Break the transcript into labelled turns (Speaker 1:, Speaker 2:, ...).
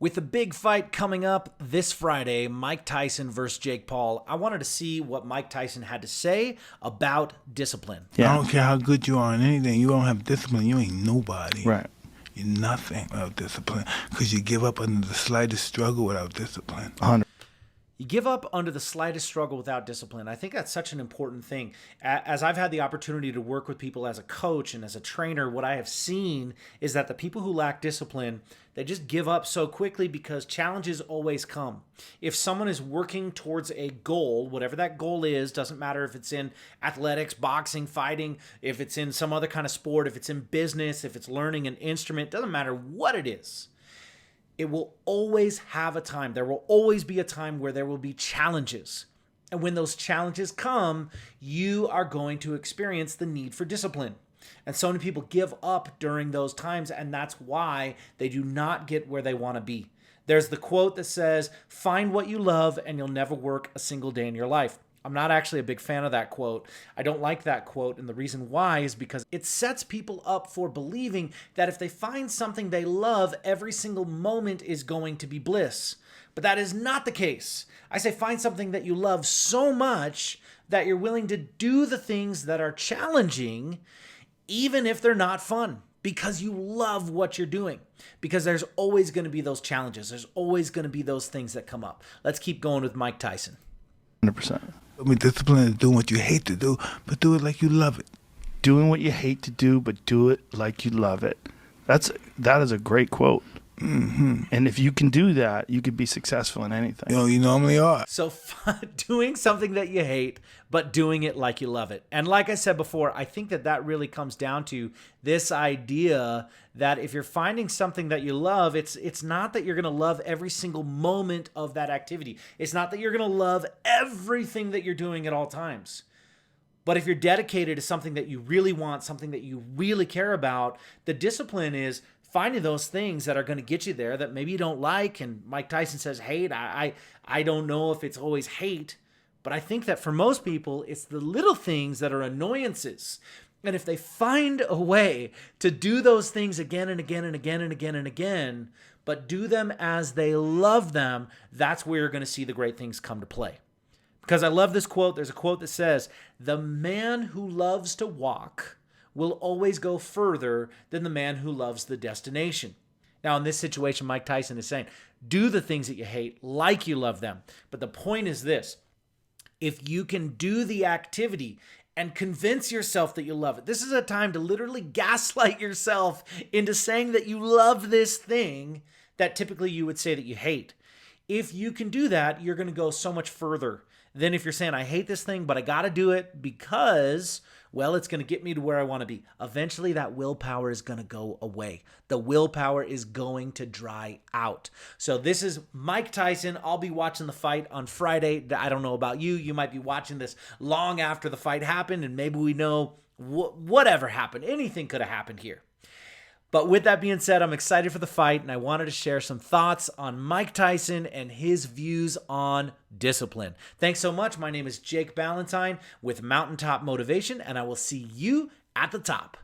Speaker 1: With the big fight coming up this Friday, Mike Tyson versus Jake Paul, I wanted to see what Mike Tyson had to say about discipline.
Speaker 2: I don't care how good you are in anything. You don't have discipline, you ain't nobody.
Speaker 3: Right.
Speaker 2: You're nothing without discipline because you give up under the slightest struggle without discipline.
Speaker 3: 100.
Speaker 1: You give up under the slightest struggle without discipline. I think that's such an important thing. As I've had the opportunity to work with people as a coach and as a trainer, what I have seen is that the people who lack discipline, they just give up so quickly because challenges always come. If someone is working towards a goal, whatever that goal is, doesn't matter if it's in athletics, boxing, fighting, if it's in some other kind of sport, if it's in business, if it's learning an instrument, doesn't matter what it is. It will always have a time. There will always be a time where there will be challenges. And when those challenges come, you are going to experience the need for discipline. And so many people give up during those times, and that's why they do not get where they want to be. There's the quote that says, "Find what you love and you'll never work a single day in your life." I'm not actually a big fan of that quote. I don't like that quote, and the reason why is because it sets people up for believing that if they find something they love, every single moment is going to be bliss. But that is not the case. I say find something that you love so much that you're willing to do the things that are challenging, even if they're not fun, because you love what you're doing. Because there's always going to be those challenges. There's always going to be those things that come up. Let's keep going with Mike Tyson.
Speaker 3: 100%.
Speaker 2: I mean, discipline is doing what you hate to do, but do it like you love it.
Speaker 3: Doing what you hate to do, but do it like you love it. That is a great quote.
Speaker 2: Mm-hmm.
Speaker 3: And if you can do that, you could be successful in anything.
Speaker 2: You normally are.
Speaker 1: So doing something that you hate, but doing it like you love it. And like I said before, I think that really comes down to this idea that if you're finding something that you love, it's not that you're going to love every single moment of that activity. It's not that you're going to love everything that you're doing at all times. But if you're dedicated to something that you really want, something that you really care about, the discipline is finding those things that are going to get you there that maybe you don't like. And Mike Tyson says hate. I don't know if it's always hate, but I think that for most people, it's the little things that are annoyances. And if they find a way to do those things again and again and again and again and again, but do them as they love them, that's where you're going to see the great things come to play. Because I love this quote. There's a quote that says, "The man who loves to walk will always go further than the man who loves the destination." Now, in this situation, Mike Tyson is saying, do the things that you hate like you love them. But the point is this: if you can do the activity and convince yourself that you love it, this is a time to literally gaslight yourself into saying that you love this thing that typically you would say that you hate. If you can do that, you're going to go so much further than if you're saying, I hate this thing, but I got to do it because, well, it's going to get me to where I want to be. Eventually, that willpower is going to go away. The willpower is going to dry out. So this is Mike Tyson. I'll be watching the fight on Friday. I don't know about you. You might be watching this long after the fight happened, and maybe we know whatever happened. Anything could have happened here. But with that being said, I'm excited for the fight, and I wanted to share some thoughts on Mike Tyson and his views on discipline. Thanks so much. My name is Jake Ballentine with Mountaintop Motivation, and I will see you at the top.